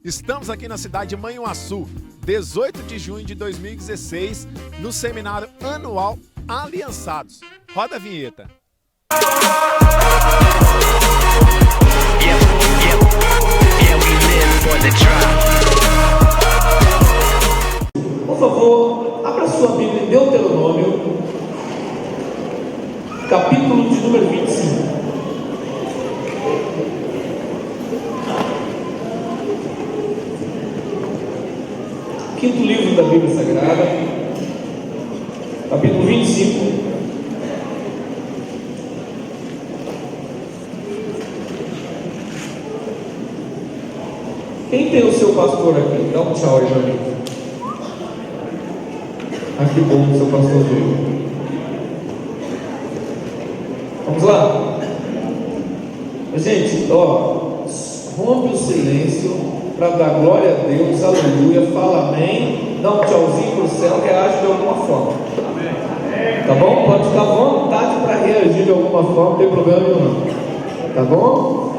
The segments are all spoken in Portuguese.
Estamos aqui na cidade de Manhuaçu, 18 de junho de 2016, no seminário anual Aliançados. Roda a vinheta. Por favor, abra sua Bíblia em Deuteronômio, capítulo de número 25. Quinto livro da Bíblia Sagrada, capítulo 25. Quem tem o seu pastor aqui? Dá um tchau aí pra mim. Ah, que bom, seu pastor veio. Vamos lá? Gente, rompe o silêncio para dar glória a Deus, aleluia, fala amém, dá um tchauzinho para o céu, reage de alguma forma. Amém. Tá bom? Pode ficar à vontade para reagir de alguma forma, não tem problema nenhum. Tá bom?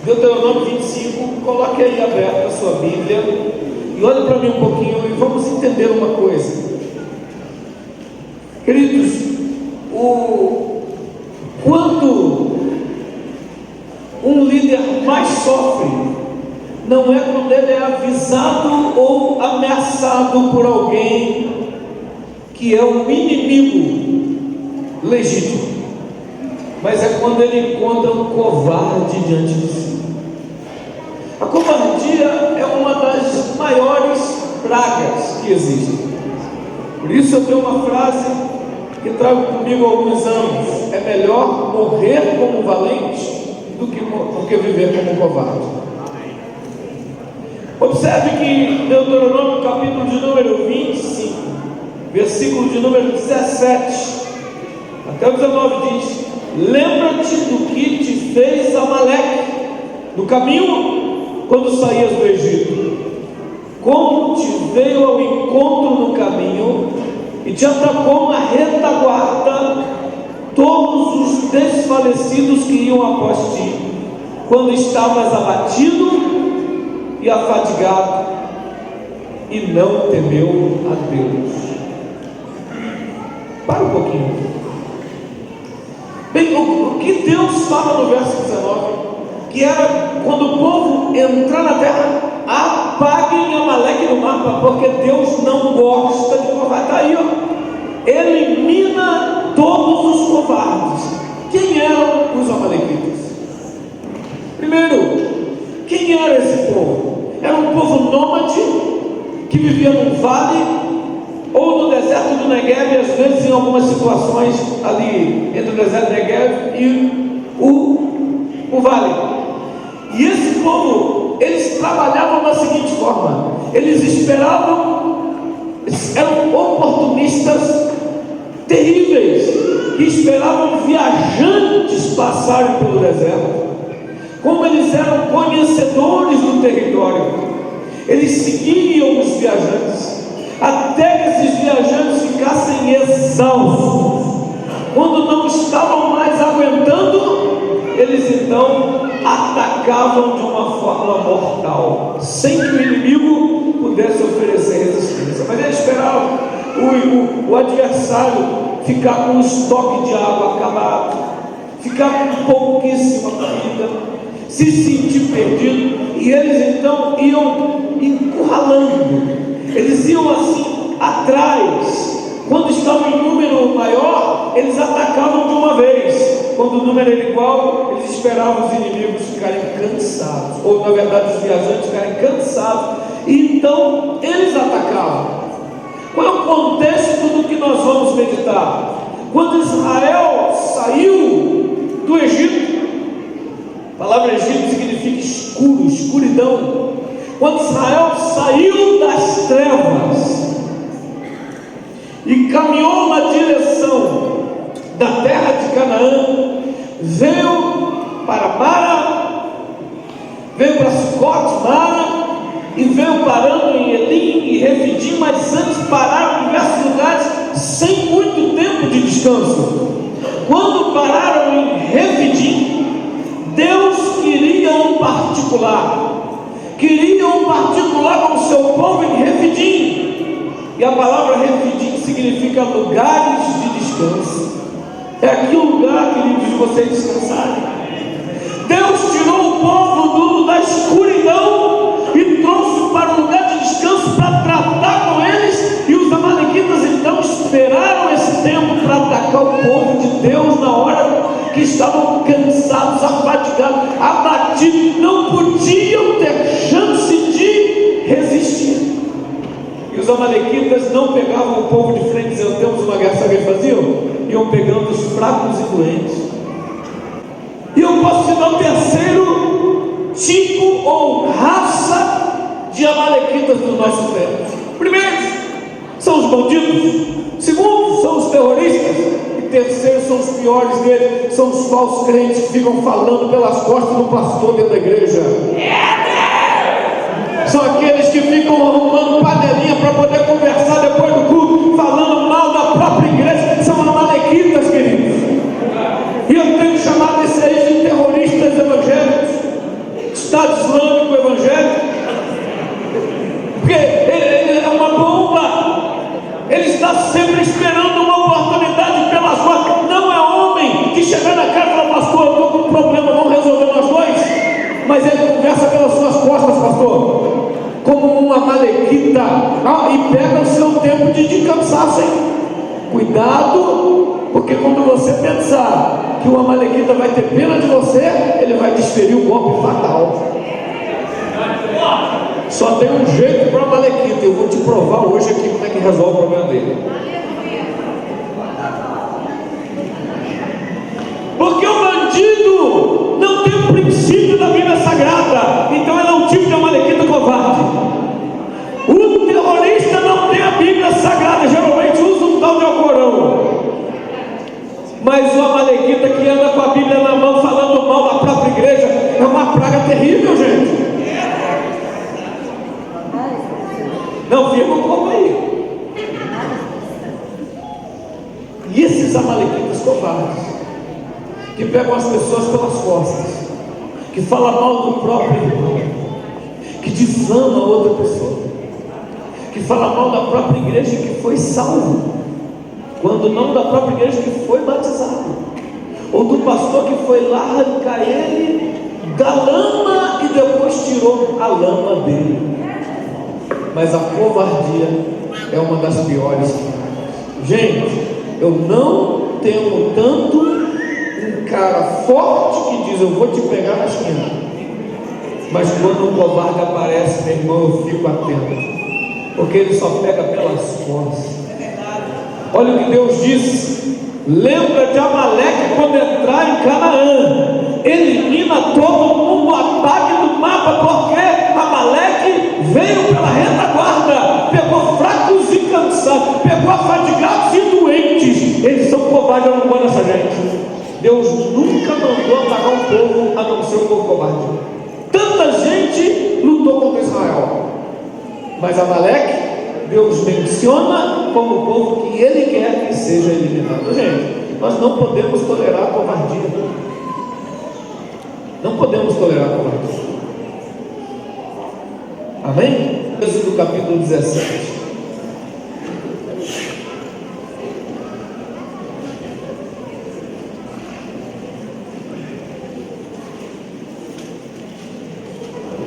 Deuteronômio 25, coloque aí aberta a sua Bíblia e olhe para mim um pouquinho e vamos entender uma coisa. Queridos, quando um líder mais sofre, não é quando ele é avisado ou ameaçado por alguém que é um inimigo legítimo, mas é quando ele encontra um covarde diante de si. A covardia é uma das maiores pragas que existem. Por isso eu tenho uma frase que trago comigo há alguns anos: é melhor morrer como valente do que viver como covarde. Observe que Deuteronômio capítulo de número 25, versículo de número 17 até o 19 diz: lembra-te do que te fez Amaleque no caminho quando saías do Egito, como te veio ao encontro no caminho e te atacou na retaguarda, todos os desfalecidos que iam após ti, quando estavas abatido e afadigado, e não temeu a Deus. Para um pouquinho. Bem, o que Deus fala no verso 19, que era quando o povo entrar na terra, apaguem Amaleque no mapa, porque Deus não gosta de covarde. Está aí, ó. Elimina todos os covardes. Quem eram os amalequitas? Primeiro, quem era esse povo? Era um povo nômade que vivia num vale ou no deserto do Negev, e às vezes em algumas situações ali entre o deserto do Negev e o vale. E esse povo, eles trabalhavam da seguinte forma: eles esperavam, eram oportunistas terríveis, que esperavam viajantes passarem pelo deserto. Como eles eram conhecedores do território, eles seguiam os viajantes até que esses viajantes ficassem exaustos. Quando não estavam mais aguentando, eles então atacavam de uma forma mortal, sem que o inimigo pudesse oferecer resistência. Mas eles esperavam o adversário ficar com o estoque de água acabado, ficar com pouquíssima comida, se sentir perdido, e eles então iam encurralando, eles iam assim atrás. Quando estavam em número maior, eles atacavam de uma vez. Quando o número era igual, eles esperavam os inimigos ficarem cansados, ou na verdade os viajantes ficarem cansados, e então eles atacavam. Qual é o contexto do que nós vamos meditar? Quando Israel saiu do Egito, a palavra Egito significa escuro, escuridão. Quando Israel saiu das trevas e caminhou na direção da terra de Canaã, veio para Mara, veio para Sucote, Mara, e veio parando em Elim e Refidim, mas antes pararam em diversos lugares sem muito tempo de descanso. Quando pararam em Refidim, Deus queria um particular com o seu povo em Refidim. E a palavra Refidim significa lugares de descanso. É aqui o lugar, queridos, de vocês descansarem. Deus tirou o povo da escuridão e trouxe para um lugar de descanso para tratar com eles. E os amalequitas então esperaram esse tempo para atacar o povo de Deus na hora que estavam cansados, afadigados, abatidos, não podiam ter chance de resistir. E os amalequitas não pegavam o povo de frente dizendo: temos uma guerra. Sabe o que faziam? Iam pegando os fracos e doentes. E eu posso te dar o terceiro tipo ou raça de amalequitas do nosso tempo. Primeiro, são os bandidos. Segundo, são os terroristas. E terceiro, são os piores deles, são os falsos crentes que ficam falando pelas costas do pastor dentro da igreja. São aqueles que ficam arrumando panelinha para poder conversar depois do culto, falando mal da própria igreja. São amalequitas, queridos. E eu tenho chamado esse aí de terroristas evangélicos, Estado Islâmico evangélico, porque ele é uma bomba. Ele está sempre esperando uma oportunidade pelas costas. Não é homem que chega na casa e fala: pastor, eu estou com um problema, vamos resolver nós dois. Mas ele conversa pelas suas costas, pastor, como uma amalequita, e pega o seu tempo de cansaço, hein? Cuidado, porque quando você pensar que o amalequita vai ter pena de você, ele vai desferir o golpe fatal. Só tem um jeito para o amalequita. Eu vou te provar hoje aqui como é que resolve o problema dele. Porque o bandido não tem o princípio da Bíblia Sagrada, então ele é um tipo de amalequita covarde. O terrorista não tem a Bíblia Sagrada, geralmente usa um tal de Alcorão. Mas o amalequita que anda com a Bíblia na mão falando mal da própria igreja é uma praga terrível, gente. Não, firma um pouco aí. E esses amalequitas covardes, que pegam as pessoas pelas costas, que falam mal do próprio irmão, que difama outra pessoa, que fala mal da própria igreja que foi salvo, quando não da própria igreja que foi batizado, ou do pastor que foi lá arrancar ele da lama e depois tirou a lama dele. Mas a covardia é uma das piores. Gente, eu não tenho tanto um cara forte que diz: eu vou te pegar na esquina. Mas quando um covarde aparece, meu irmão, eu fico atento, porque ele só pega pelas costas. Olha o que Deus disse: lembra de Amaleque quando entrar em Canaã, elimina todo mundo, apague do mapa, porque Amaleque veio pela retaguarda, pegou fracos e cansados, pegou afadigados e doentes. Eles são covardes, eu não gosto dessa gente. Deus nunca mandou atacar um povo a não ser um povo covarde. Tanta gente lutou contra Israel, mas Amaleque Deus menciona como o povo que Ele quer que seja eliminado. Gente, nós não podemos tolerar a covardia. Não podemos tolerar a covardia. Amém? Êxodo capítulo 17.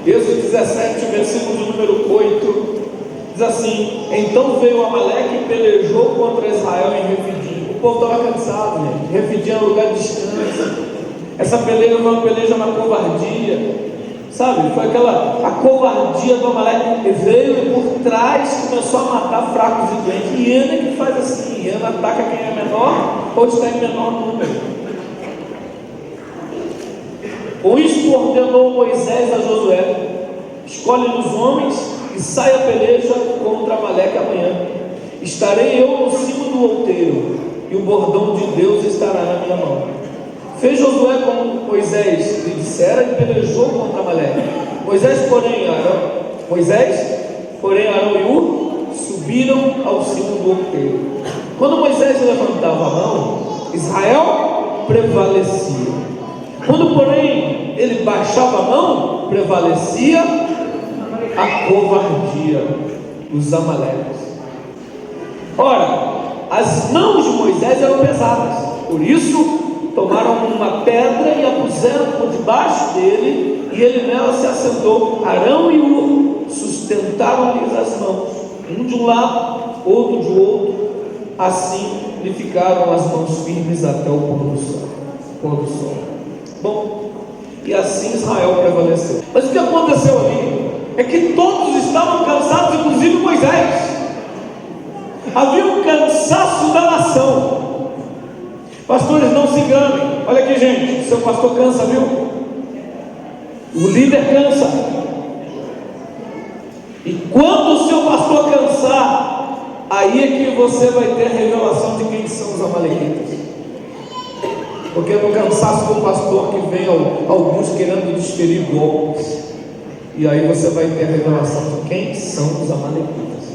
Êxodo 17, versículo número 8. Diz assim: então veio Amaleque e pelejou contra Israel em Refidim. O povo estava cansado, gente. Refidim é um lugar de descanso. Essa peleja foi uma peleja na covardia, sabe? Foi a covardia do Amaleque. Ele veio e por trás começou a matar fracos e doentes. E Iena é que faz assim: Iena ataca quem é menor ou está em menor número. Com isto ordenou Moisés a Josué: escolhe os homens e sai a peleja contra Amaleque amanhã. Estarei eu no cimo do outeiro, e o bordão de Deus estará na minha mão. Fez Josué como Moisés lhe dissera e pelejou contra Amaleque. Moisés, porém, Arão e Hur subiram ao cimo do outeiro. Quando Moisés levantava a mão, Israel prevalecia. Quando, porém, ele baixava a mão, prevalecia a covardia, os amaleques. Ora, as mãos de Moisés eram pesadas, por isso tomaram uma pedra e a puseram por debaixo dele, e ele nela se assentou. Arão e Hur sustentaram-lhes as mãos, um de um lado, outro de outro, assim lhe ficaram as mãos firmes até o pôr do sol. Bom, e assim Israel prevaleceu. Mas o que aconteceu ali é que todos estavam cansados, inclusive Moisés. Havia um cansaço da nação. Pastores, não se enganem. Olha aqui, gente, seu pastor cansa, viu? O líder cansa. E quando o seu pastor cansar, aí é que você vai ter a revelação de quem são os amalequitas. Porque no cansaço do pastor que vem alguns querendo desferir golpes, e aí você vai ter a revelação de quem são os amalequitas.